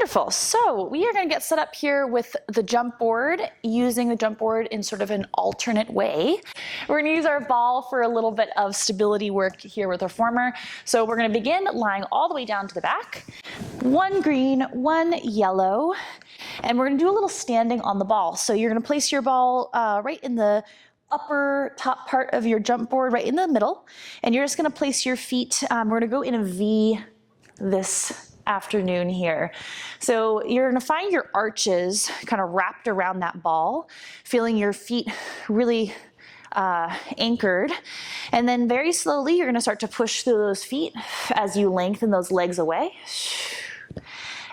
Wonderful. So we are going to get set up here with the jump board, using the jump board in sort of an alternate way. We're going to use our ball for a little bit of stability work here with Reformer. So we're going to begin lying all the way down to the back. One green, one yellow, and we're going to do a little standing on the ball. So you're going to place your ball right in the upper top part of your jump board, right in the middle, and you're just going to place your feet. We're going to go in a V this afternoon here. So you're going to find your arches kind of wrapped around that ball, feeling your feet really anchored, and then very slowly you're going to start to push through those feet as you lengthen those legs away,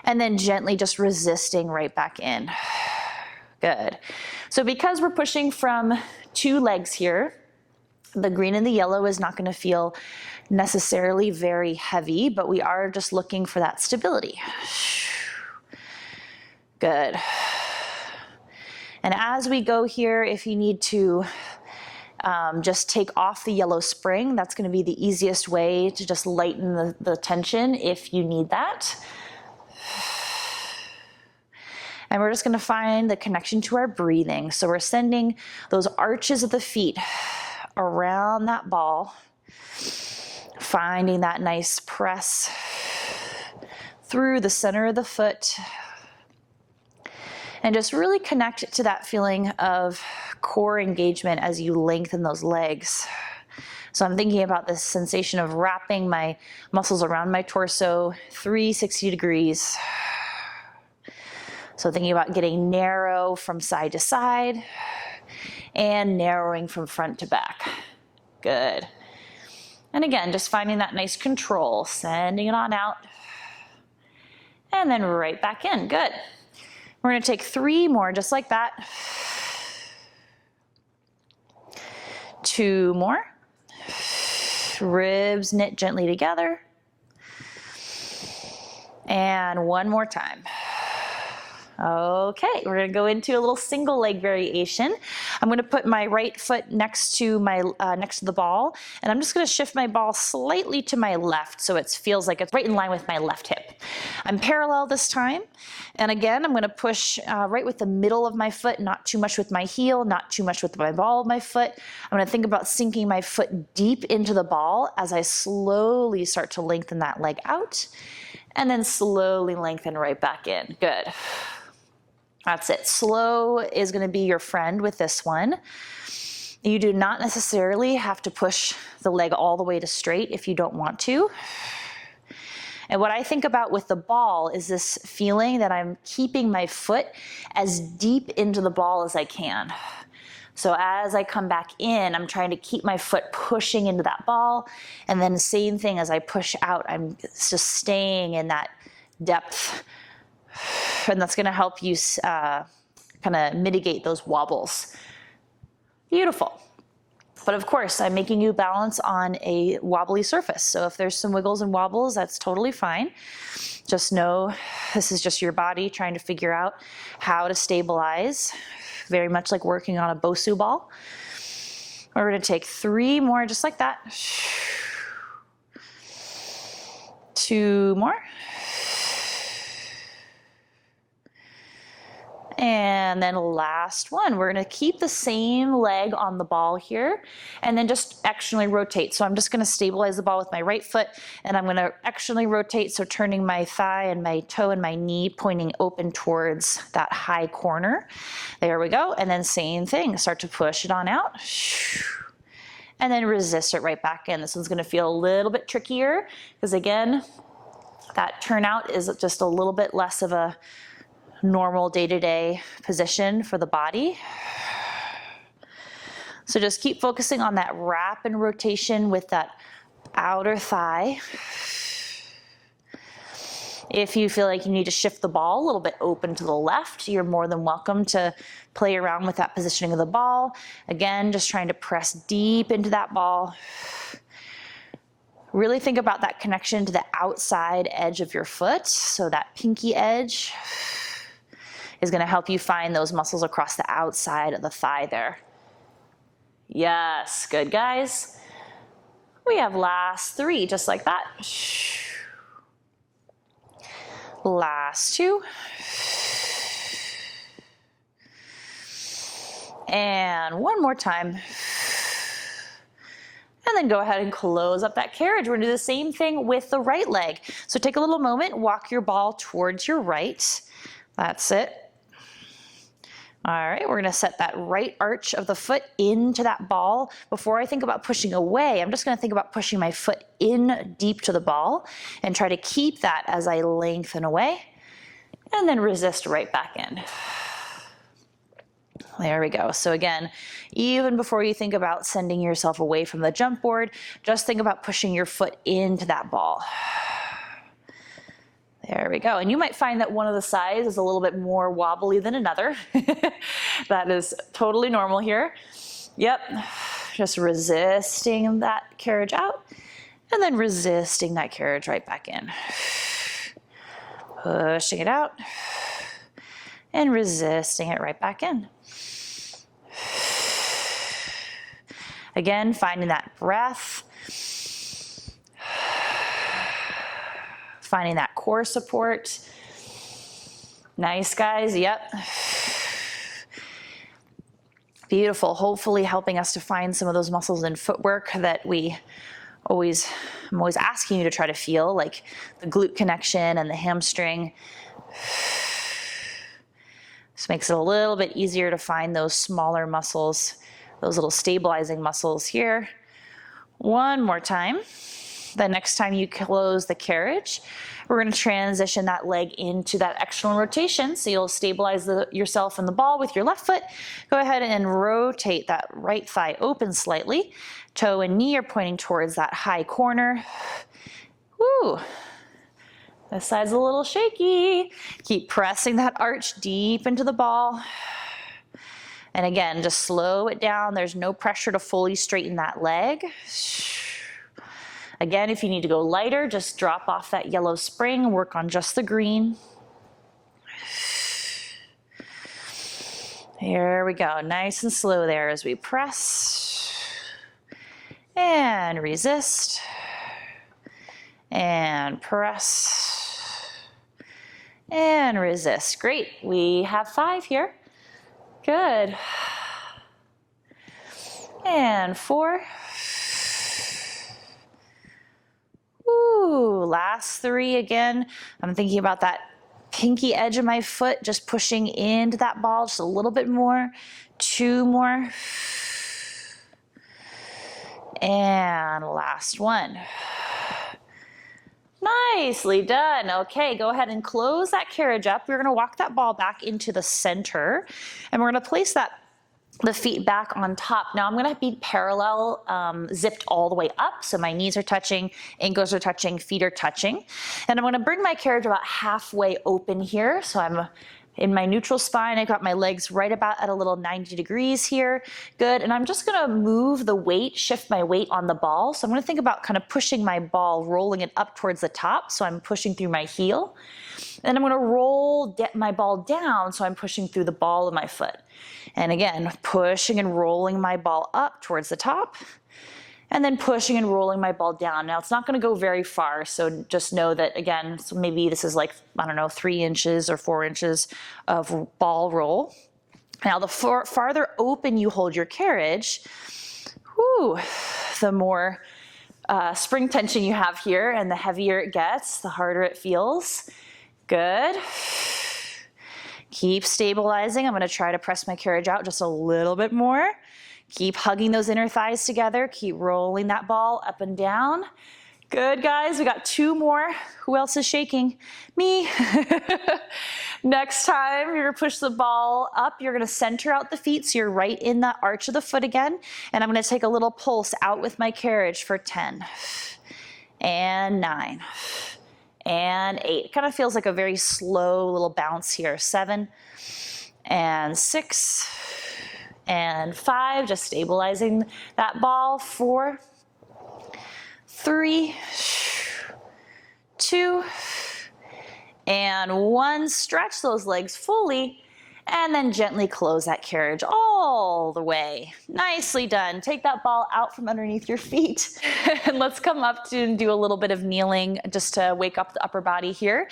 and then gently just resisting right back in. Good. So because we're pushing from two legs here, the green and the yellow is not going to feel necessarily very heavy, but we are just looking for that stability. Good. And as we go here, if you need to just take off the yellow spring, that's going to be the easiest way to just lighten the tension if you need that. And we're just going to find the connection to our breathing. So we're sending those arches of the feet around that ball, finding that nice press through the center of the foot, and just really connect it to that feeling of core engagement as you lengthen those legs. So I'm thinking about this sensation of wrapping my muscles around my torso 360 degrees. So thinking about getting narrow from side to side and narrowing from front to back. Good. And again, just finding that nice control, sending it on out, and then right back in. Good. We're going to take 3 more just like that. 2 more. Ribs knit gently together. And 1 more time. Okay, we're going to go into a little single leg variation. I'm going to put my right foot next to the ball, and I'm just going to shift my ball slightly to my left so it feels like it's right in line with my left hip. I'm parallel this time, and again I'm going to push right with the middle of my foot, not too much with my heel, not too much with my ball of my foot. I'm going to think about sinking my foot deep into the ball as I slowly start to lengthen that leg out, and then slowly lengthen right back in. Good. That's it. Slow is going to be your friend with this one. You do not necessarily have to push the leg all the way to straight if you don't want to. And what I think about with the ball is this feeling that I'm keeping my foot as deep into the ball as I can. So as I come back in, I'm trying to keep my foot pushing into that ball. And then the same thing as I push out, I'm just staying in that depth. And that's going to help you kind of mitigate those wobbles. Beautiful. But of course, I'm making you balance on a wobbly surface. So if there's some wiggles and wobbles, that's totally fine. Just know this is just your body trying to figure out how to stabilize, very much like working on a Bosu ball. We're going to take 3 more just like that. 2 more. And then last one, we're going to keep the same leg on the ball here and then just externally rotate. So I'm just going to stabilize the ball with my right foot, and I'm going to externally rotate, so turning my thigh and my toe and my knee pointing open towards that high corner. There we go. And then same thing, start to push it on out. And then resist it right back in. This one's going to feel a little bit trickier because again, that turnout is just a little bit less of a normal day-to-day position for the body. So just keep focusing on that wrap and rotation with that outer thigh. If you feel like you need to shift the ball a little bit open to the left, you're more than welcome to play around with that positioning of the ball. Again, just trying to press deep into that ball. Really think about that connection to the outside edge of your foot. So that pinky edge is going to help you find those muscles across the outside of the thigh there. Yes, good guys. We have last 3, just like that. Last two. And one more time. And then go ahead and close up that carriage. We're gonna do the same thing with the right leg. So take a little moment, walk your ball towards your right. That's it. All right, we're gonna set that right arch of the foot into that ball. Before I think about pushing away, I'm just gonna think about pushing my foot in deep to the ball and try to keep that as I lengthen away. And then resist right back in. There we go. So again, even before you think about sending yourself away from the jump board, just think about pushing your foot into that ball. There we go. And you might find that one of the sides is a little bit more wobbly than another. That is totally normal here. Yep. Just resisting that carriage out and then resisting that carriage right back in. Pushing it out and resisting it right back in. Again, finding that breath, finding that core support. Nice, guys, yep. Beautiful, hopefully helping us to find some of those muscles in footwork that I'm always asking you to try to feel, like the glute connection and the hamstring. This makes it a little bit easier to find those smaller muscles, those little stabilizing muscles here. One more time. The next time you close the carriage, we're going to transition that leg into that external rotation. So you'll stabilize yourself in the ball with your left foot. Go ahead and rotate that right thigh open slightly. Toe and knee are pointing towards that high corner. Woo! This side's a little shaky. Keep pressing that arch deep into the ball. And again, just slow it down. There's no pressure to fully straighten that leg. Again, if you need to go lighter, just drop off that yellow spring and work on just the green. Here we go, nice and slow there as we press and resist and press and resist. Great, we have 5 here. Good. And 4. Ooh, last 3 again. I'm thinking about that pinky edge of my foot, just pushing into that ball just a little bit more. 2 more. And last 1. Nicely done. Okay, go ahead and close that carriage up. We're gonna walk that ball back into the center and we're gonna place the feet back on top. Now I'm gonna be parallel, zipped all the way up. So my knees are touching, ankles are touching, feet are touching. And I'm gonna bring my carriage about halfway open here. So I'm in my neutral spine. I got my legs right about at a little 90 degrees here. Good, and I'm just gonna move the weight, shift my weight on the ball. So I'm gonna think about kind of pushing my ball, rolling it up towards the top. So I'm pushing through my heel. And I'm gonna roll my ball down, so I'm pushing through the ball of my foot. And again, pushing and rolling my ball up towards the top, and then pushing and rolling my ball down. Now it's not gonna go very far, so just know that again, so maybe this is like, I don't know, 3 inches or 4 inches of ball roll. Now the farther open you hold your carriage, whew, the more spring tension you have here, and the heavier it gets, the harder it feels. Good. Keep stabilizing. I'm going to try to press my carriage out just a little bit more. Keep hugging those inner thighs together. Keep rolling that ball up and down. Good, guys. We got 2 more. Who else is shaking? Me. Next time you're going to push the ball up, you're going to center out the feet so you're right in the arch of the foot again. And I'm going to take a little pulse out with my carriage for 10 and 9. And 8. It kind of feels like a very slow little bounce here. 7 and 6 and 5. Just stabilizing that ball. 4, 3, 2, and 1. Stretch those legs fully. And then gently close that carriage all the way. Nicely done. Take that ball out from underneath your feet. And let's come up to and do a little bit of kneeling just to wake up the upper body here.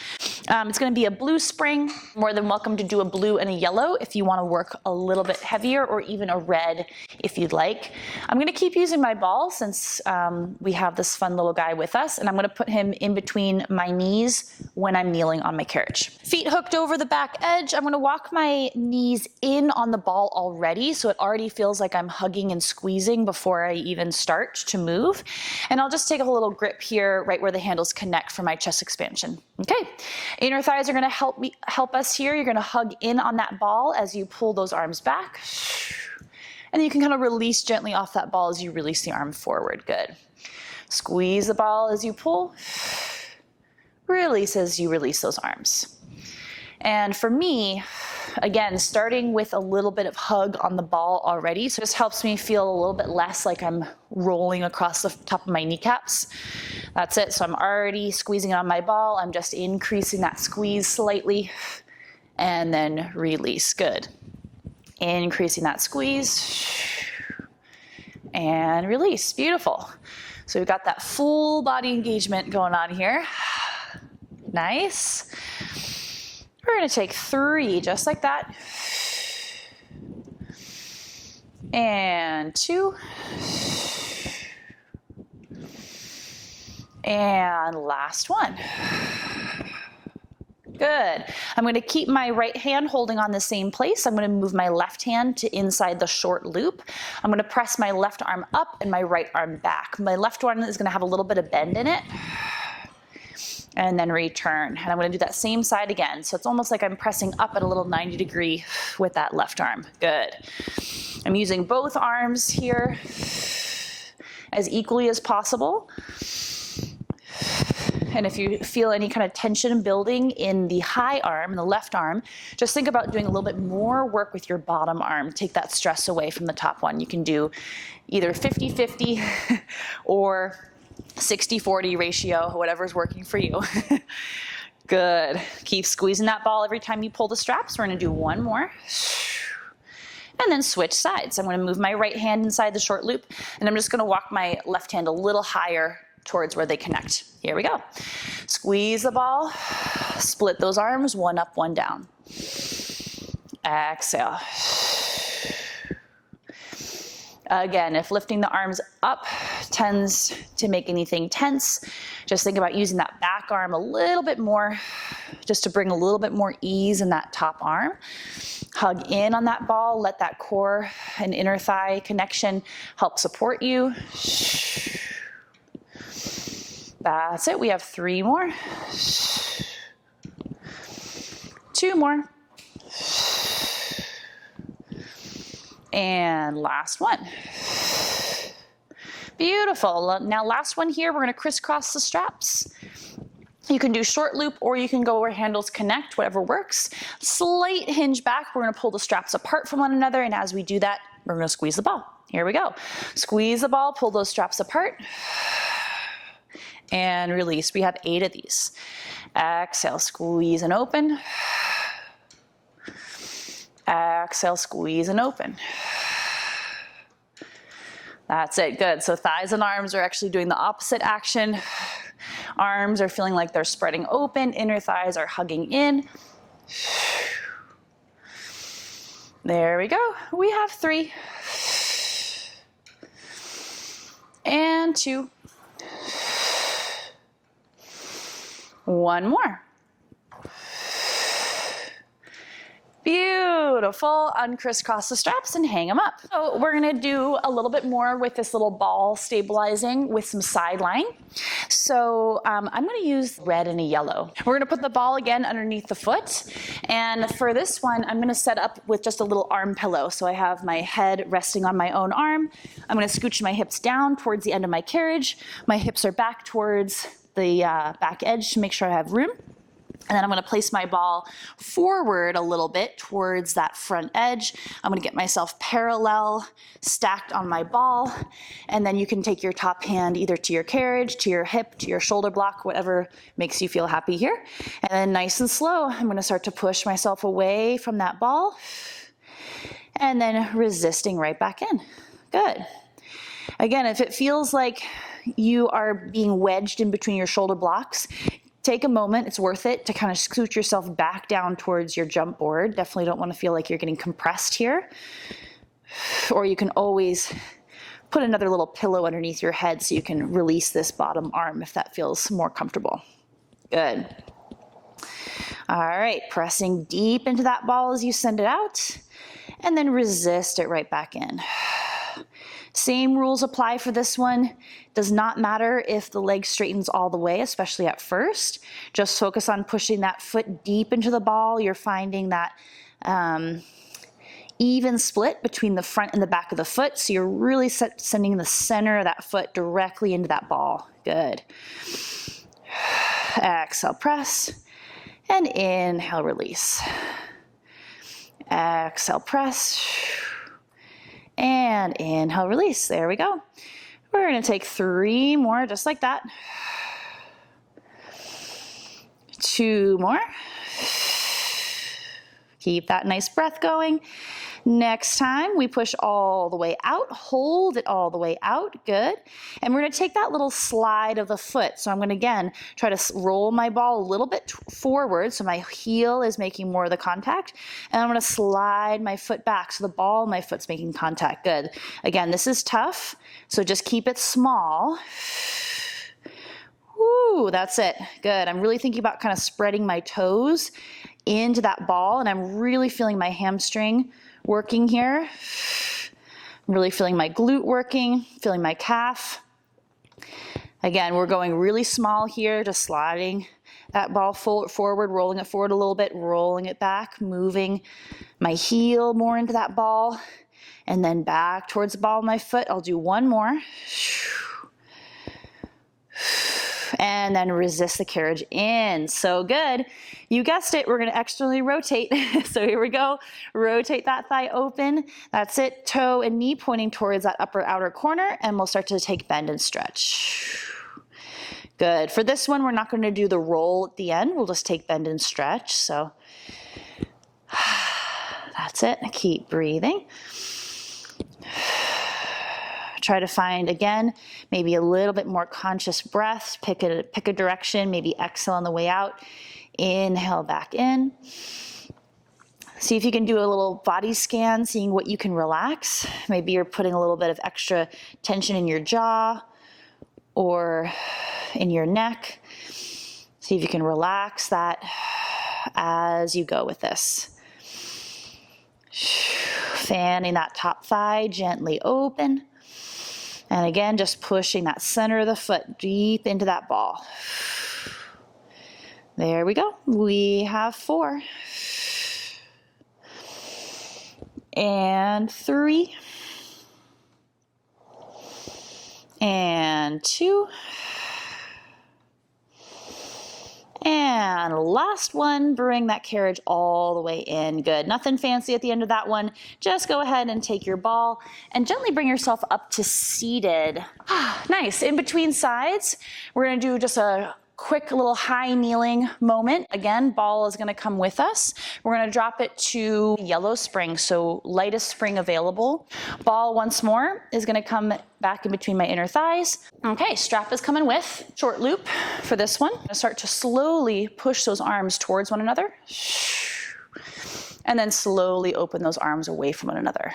It's going to be a blue spring. More than welcome to do a blue and a yellow if you want to work a little bit heavier, or even a red if you'd like. I'm going to keep using my ball since we have this fun little guy with us, and I'm going to put him in between my knees when I'm kneeling on my carriage. Feet hooked over the back edge. I'm going to walk my knees in on the ball already, so it already feels like I'm hugging and squeezing before I even start to move. And I'll just take a little grip here right where the handles connect for my chest expansion. Okay. Inner thighs are going to help us here. You're going to hug in on that ball as you pull those arms back. And then you can kind of release gently off that ball as you release the arm forward. Good. Squeeze the ball as you pull. Release as you release those arms. And for me, again, starting with a little bit of hug on the ball already, so this helps me feel a little bit less like I'm rolling across the top of my kneecaps. That's it. So I'm already squeezing on my ball. I'm just increasing that squeeze slightly, and then release. Good. Increasing that squeeze and release. Beautiful. So we've got that full body engagement going on here. Nice. We're going to take 3 just like that. And 2. And last one. Good. I'm going to keep my right hand holding on the same place. I'm going to move my left hand to inside the short loop. I'm going to press my left arm up and my right arm back. My left one is going to have a little bit of bend in it. And then return. And I'm going to do that same side again. So it's almost like I'm pressing up at a little 90-degree with that left arm. Good. I'm using both arms here as equally as possible. And if you feel any kind of tension building in the high arm, in the left arm, just think about doing a little bit more work with your bottom arm. Take that stress away from the top one. You can do either 50-50 or 60-40 ratio, whatever's working for you. Good. Keep squeezing that ball every time you pull the straps. We're going to do one more. And then switch sides. I'm going to move my right hand inside the short loop, and I'm just going to walk my left hand a little higher towards where they connect. Here we go. Squeeze the ball. Split those arms, one up, one down. Exhale. Again, if lifting the arms up tends to make anything tense, just think about using that back arm a little bit more, just to bring a little bit more ease in that top arm. Hug in on that ball, let that core and inner thigh connection help support you. That's it. We have 3 more. 2 more. And last one. Beautiful. Now last one here, we're going to crisscross the straps. You can do short loop, or you can go where handles connect, whatever works. Slight hinge back. We're going to pull the straps apart from one another, and as we do that, we're going to squeeze the ball. Here we go. Squeeze the ball, pull those straps apart, and release. We have 8 of these. Exhale, squeeze and open. Exhale, squeeze and open. That's it, good. So thighs and arms are actually doing the opposite action. Arms are feeling like they're spreading open, inner thighs are hugging in. There we go. We have 3. And 2. 1 more. Beautiful. Uncrisscross the straps and hang them up. So we're going to do a little bit more with this little ball stabilizing with some sideline. So I'm going to use red and a yellow. We're going to put the ball again underneath the foot. And for this one, I'm going to set up with just a little arm pillow. So I have my head resting on my own arm. I'm going to scooch my hips down towards the end of my carriage. My hips are back towards the back edge to make sure I have room. And then I'm going to place my ball forward a little bit towards that front edge. I'm going to get myself parallel, stacked on my ball. And then you can take your top hand either to your carriage, to your hip, to your shoulder block, whatever makes you feel happy here. And then nice and slow, I'm going to start to push myself away from that ball. And then resisting right back in. Good. Again, if it feels like you are being wedged in between your shoulder blocks, take a moment, it's worth it to kind of scoot yourself back down towards your jump board. Definitely don't want to feel like you're getting compressed here. Or you can always put another little pillow underneath your head so you can release this bottom arm if that feels more comfortable. Good. All right, pressing deep into that ball as you send it out, and then resist it right back in. Same rules apply for this one. Does not matter if the leg straightens all the way, especially at first. Just focus on pushing that foot deep into the ball. You're finding that even split between the front and the back of the foot. So you're really sending the center of that foot directly into that ball. Good. Exhale, press. And inhale, release. Exhale, press. And inhale, release. There we go. We're gonna take 3 more, just like that. 2 more. Keep that nice breath going. Next time, we push all the way out, hold it all the way out, good. And we're gonna take that little slide of the foot. So I'm gonna, again, try to roll my ball a little bit forward so my heel is making more of the contact. And I'm gonna slide my foot back so the ball of my foot's making contact, good. Again, this is tough, so just keep it small. Woo, that's it, good. I'm really thinking about kind of spreading my toes into that ball, and I'm really feeling my hamstring working here. I'm really feeling my glute working, feeling my calf. Again, we're going really small here, just sliding that ball forward, rolling it forward a little bit, rolling it back, moving my heel more into that ball, and then back towards the ball of my foot. I'll do 1 more. And then resist the carriage in. So good. You guessed it, we're gonna externally rotate. So here we go. Rotate that thigh open. That's it, toe and knee pointing towards that upper outer corner, and we'll start to take bend and stretch. Good. For this one, we're not gonna do the roll at the end. We'll just take bend and stretch. So that's it. Keep breathing. Try to find, again, maybe a little bit more conscious breath. Pick a direction, maybe exhale on the way out. Inhale back in. See if you can do a little body scan, seeing what you can relax. Maybe you're putting a little bit of extra tension in your jaw or in your neck. See if you can relax that as you go with this. Fanning that top thigh gently open. And again, just pushing that center of the foot deep into that ball. There we go. We have 4. And 3. And 2. And last one, bring that carriage all the way in. Good. Nothing fancy at the end of that one. Just go ahead and take your ball and gently bring yourself up to seated. Nice. In between sides, we're going to do just a quick little high kneeling moment. Again, ball is going to come with us. We're going to drop it to yellow spring, so lightest spring available. Ball once more is going to come back in between my inner thighs. Okay, strap is coming with. Short loop for this one. I'm going to start to slowly push those arms towards one another. And then slowly open those arms away from one another.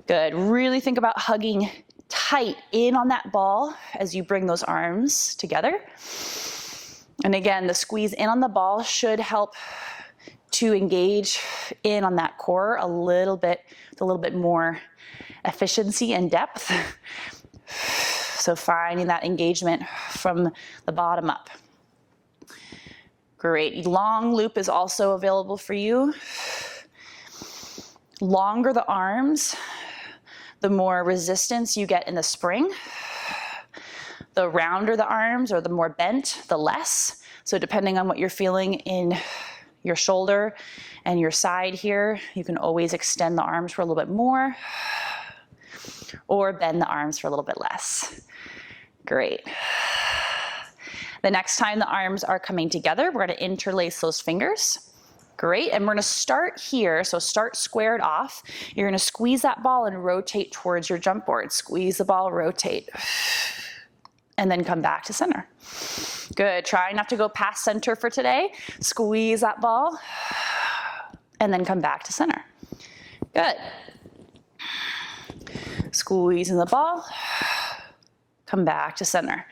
Good. Really think about hugging tight in on that ball as you bring those arms together. And again, the squeeze in on the ball should help to engage in on that core a little bit more efficiency and depth. So finding that engagement from the bottom up. Great. Long loop is also available for you. Longer the arms, the more resistance you get in the spring. The rounder the arms or the more bent, the less. So depending on what you're feeling in your shoulder and your side here, you can always extend the arms for a little bit more or bend the arms for a little bit less. Great. The next time the arms are coming together, we're going to interlace those fingers. Great, and we're going to start here, so start squared off. You're going to squeeze that ball and rotate towards your jump board. Squeeze the ball, rotate, and then come back to center. Good, try not to go past center for today. Squeeze that ball, and then come back to center. Good. Squeezing the ball, come back to center.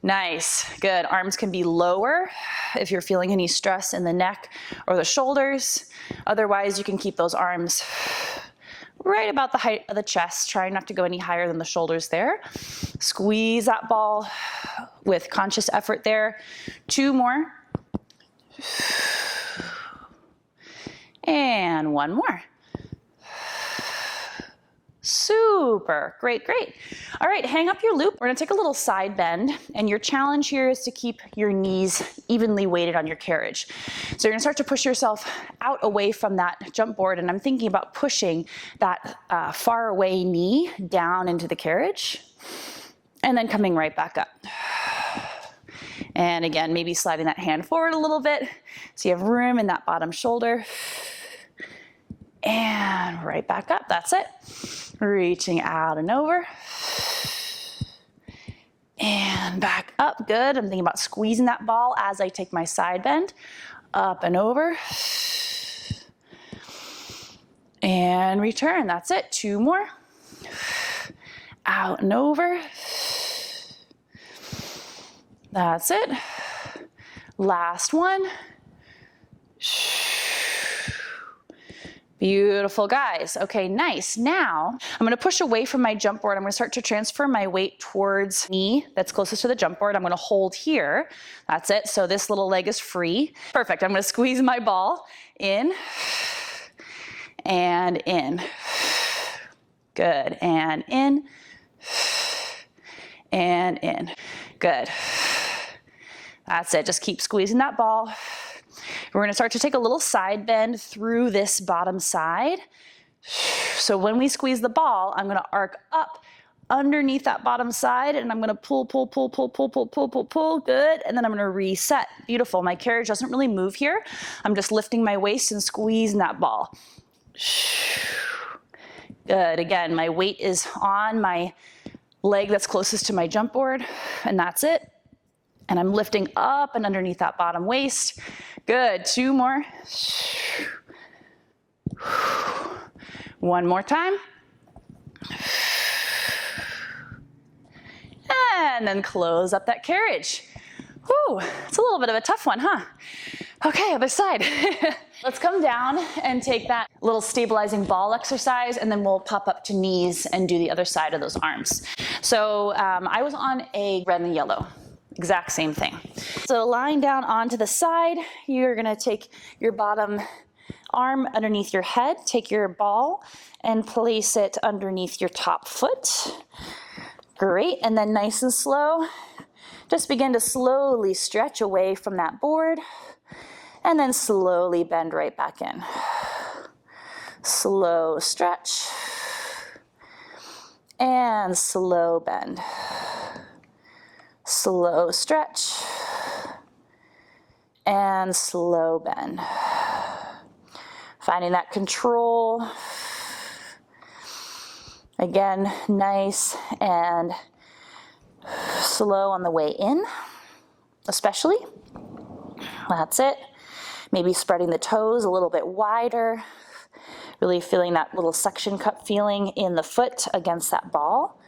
Nice, good. Arms can be lower if you're feeling any stress in the neck or the shoulders. Otherwise, you can keep those arms right about the height of the chest. Try not to go any higher than the shoulders there. Squeeze that ball with conscious effort there. 2 more. And 1 more. Super, great, great. All right, hang up your loop. We're gonna take a little side bend, and your challenge here is to keep your knees evenly weighted on your carriage. So you're gonna start to push yourself out away from that jump board, and I'm thinking about pushing that far away knee down into the carriage, and then coming right back up. And again, maybe sliding that hand forward a little bit, so you have room in that bottom shoulder. And right back up, that's it. Reaching out and over. And back up, good. I'm thinking about squeezing that ball as I take my side bend. Up and over. And return, that's it. 2 more. Out and over. That's it. Last one. Beautiful, guys. Okay, nice. Now, I'm gonna push away from my jump board. I'm gonna start to transfer my weight towards knee that's closest to the jump board. I'm gonna hold here. That's it. So this little leg is free. Perfect. I'm gonna squeeze my ball in and in. Good. And in and in. Good. That's it. Just keep squeezing that ball. We're gonna start to take a little side bend through this bottom side. So when we squeeze the ball, I'm gonna arc up underneath that bottom side, and I'm gonna pull, pull, pull, pull, pull, pull, pull, pull, pull, good. And then I'm gonna reset. Beautiful. My carriage doesn't really move here. I'm just lifting my waist and squeezing that ball. Good. Again, my weight is on my leg that's closest to my jump board, and that's it. And I'm lifting up and underneath that bottom waist. Good, 2 more. 1 more time. And then close up that carriage. Whew, it's a little bit of a tough one, huh? Okay, other side. Let's come down and take that little stabilizing ball exercise, and then we'll pop up to knees and do the other side of those arms. So I was on a red and yellow. Exact same thing. So lying down onto the side, you're gonna take your bottom arm underneath your head, take your ball and place it underneath your top foot. Great, and then nice and slow, just begin to slowly stretch away from that board, and then slowly bend right back in. Slow stretch, and slow bend. Slow stretch and slow bend. Finding that control. Again, nice and slow on the way in, especially. That's it. Maybe spreading the toes a little bit wider. Really feeling that little suction cup feeling in the foot against that ball.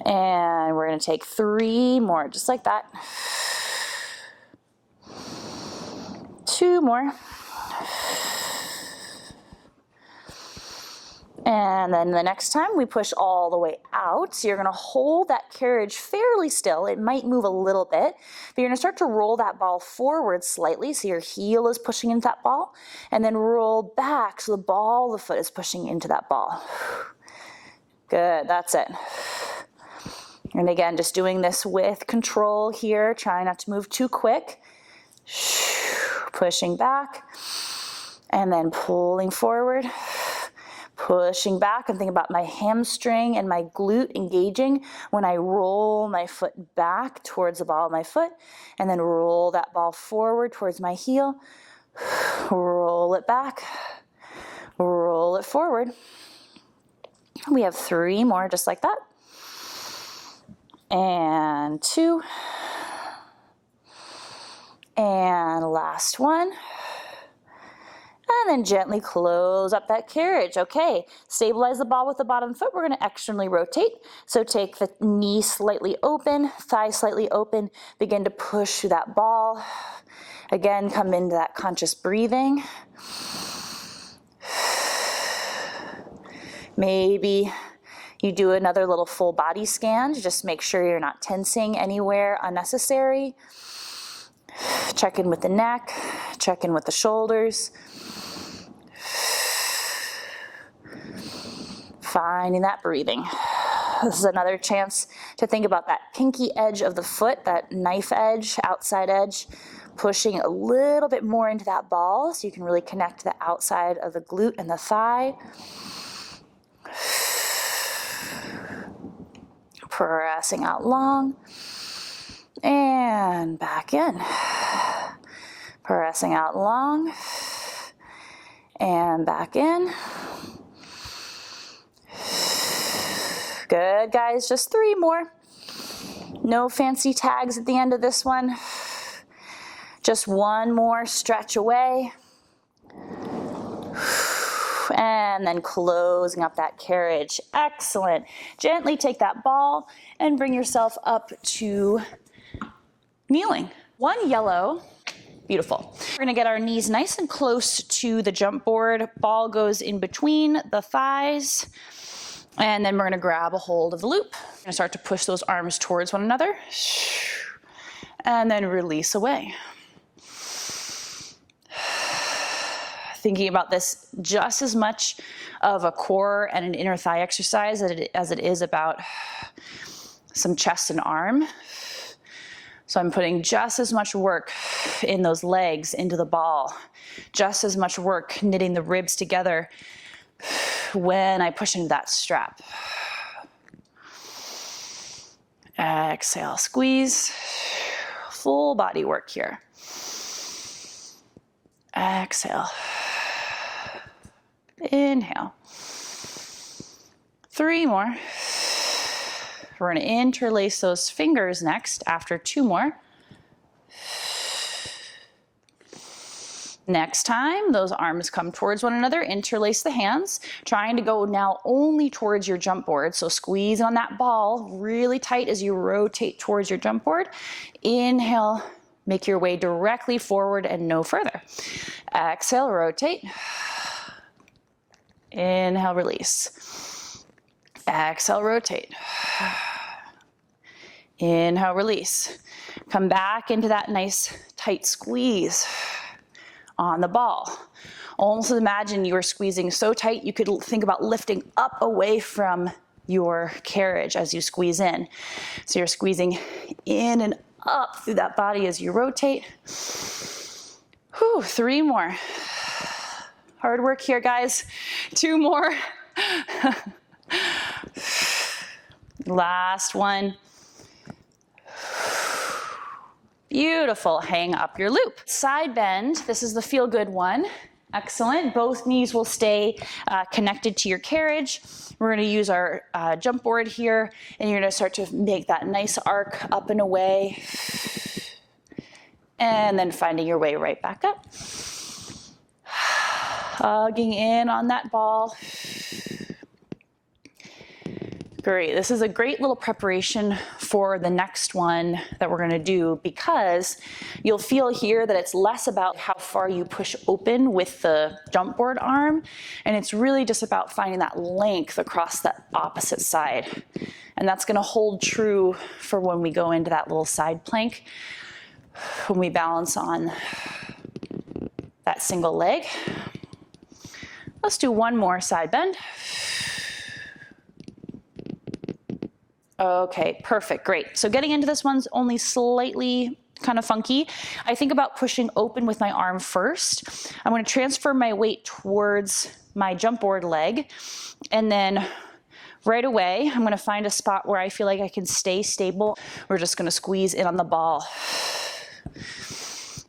And we're gonna take 3 more, just like that. 2 more. And then the next time we push all the way out. So you're gonna hold that carriage fairly still. It might move a little bit, but you're gonna start to roll that ball forward slightly. So your heel is pushing into that ball, and then roll back so the ball of the foot is pushing into that ball. Good, that's it. And again, just doing this with control here, trying not to move too quick. Pushing back, and then pulling forward. Pushing back. I'm thinking about my hamstring and my glute engaging when I roll my foot back towards the ball of my foot, and then roll that ball forward towards my heel. Roll it back. Roll it forward. We have 3 more just like that. and 2, and last one. And then gently close up that carriage. Okay, stabilize the ball with the bottom foot. We're going to externally rotate. So take the knee slightly open, thigh slightly open. Begin to push through that ball. Again, come into that conscious breathing. Maybe you do another little full body scan to just make sure you're not tensing anywhere unnecessary. Check in with the neck, check in with the shoulders. Finding that breathing. This is another chance to think about that pinky edge of the foot, that knife edge, outside edge, pushing a little bit more into that ball so you can really connect the outside of the glute and the thigh. Pressing out long and back in. Pressing out long and back in. Good, guys, just 3 more. No fancy tags at the end of this one. Just 1 more stretch away. And then closing up that carriage. Excellent. Gently take that ball and bring yourself up to kneeling. 1 yellow. Beautiful. We're going to get our knees nice and close to the jump board. Ball goes in between the thighs. And then we're going to grab a hold of the loop. We're going to start to push those arms towards one another. And then release away. Thinking about this just as much of a core and an inner thigh exercise as it is about some chest and arm. So I'm putting just as much work in those legs into the ball, just as much work knitting the ribs together when I push into that strap. Exhale, squeeze. Full body work here. Exhale. Inhale. 3 more. We're going to interlace those fingers next after 2 more. Next time, those arms come towards one another, interlace the hands, trying to go now only towards your jump board. So squeeze on that ball really tight as you rotate towards your jump board. Inhale, make your way directly forward and no further. Exhale, rotate. Inhale, release. Exhale, rotate. Inhale, release. Come back into that nice tight squeeze on the ball. Almost imagine you are squeezing so tight you could think about lifting up away from your carriage as you squeeze in. So you're squeezing in and up through that body as you rotate. Whew, 3 more. Hard work here, guys. 2 more. Last one. Beautiful. Hang up your loop. Side bend. This is the feel good one. Excellent. Both knees will stay connected to your carriage. We're going to use our jump board here, and you're going to start to make that nice arc up and away, and then finding your way right back up. Hugging in on that ball. Great. This is a great little preparation for the next one that we're going to do, because you'll feel here that it's less about how far you push open with the jump board arm, and it's really just about finding that length across the opposite side. And that's going to hold true for when we go into that little side plank, when we balance on that single leg. Let's do 1 more side bend. Okay, perfect, great. So getting into this one's only slightly kind of funky. I think about pushing open with my arm first. I'm going to transfer my weight towards my jump board leg, and then right away I'm going to find a spot where I feel like I can stay stable. We're just going to squeeze in on the ball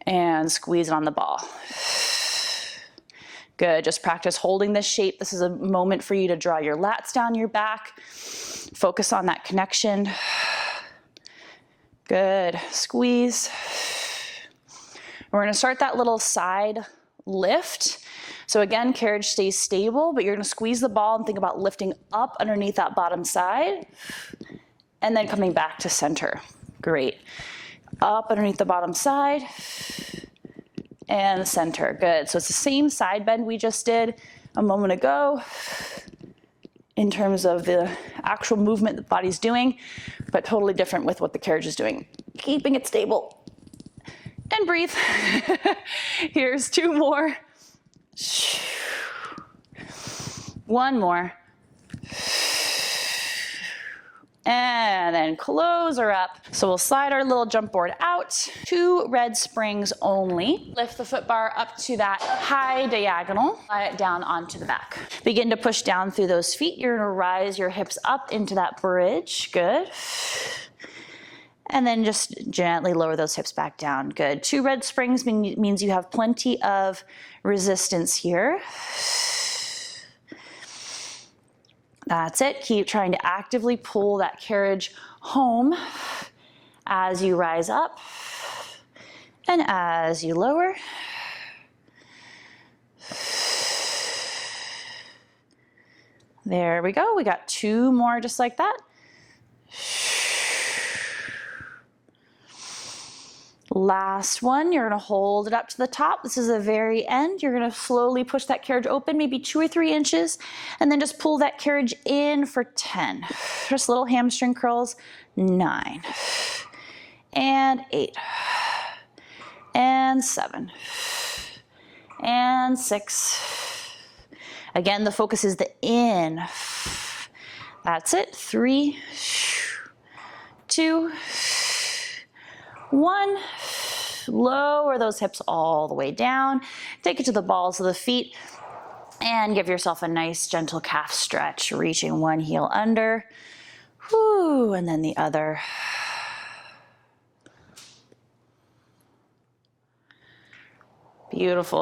and squeeze on the ball. Good, just practice holding this shape. This is a moment for you to draw your lats down your back. Focus on that connection. Good, squeeze. We're gonna start that little side lift. So again, carriage stays stable, but you're gonna squeeze the ball and think about lifting up underneath that bottom side and then coming back to center. Great. Up underneath the bottom side and center. Good. So it's the same side bend we just did a moment ago in terms of the actual movement the body's doing, but totally different with what the carriage is doing. Keeping it stable. And breathe. Here's 2 more. One more. And then close her up. So we'll slide our little jump board out. 2 red springs only. Lift the foot bar up to that high diagonal. Slide it down onto the back. Begin to push down through those feet. You're gonna rise your hips up into that bridge. Good. And then just gently lower those hips back down. Good. 2 red springs means you have plenty of resistance here. That's it. Keep trying to actively pull that carriage home as you rise up and as you lower. There we go. We got 2 more just like that. Last one, you're gonna hold it up to the top. This is the very end. You're gonna slowly push that carriage open, maybe 2 or 3 inches, and then just pull that carriage in for 10. Just little hamstring curls. 9, and 8, and 7, and 6. Again, the focus is the in. That's it. 3, 2, 1. Lower those hips all the way down. Take it to the balls of the feet and give yourself a nice gentle calf stretch, reaching one heel under. Whoo, and then the other. Beautiful.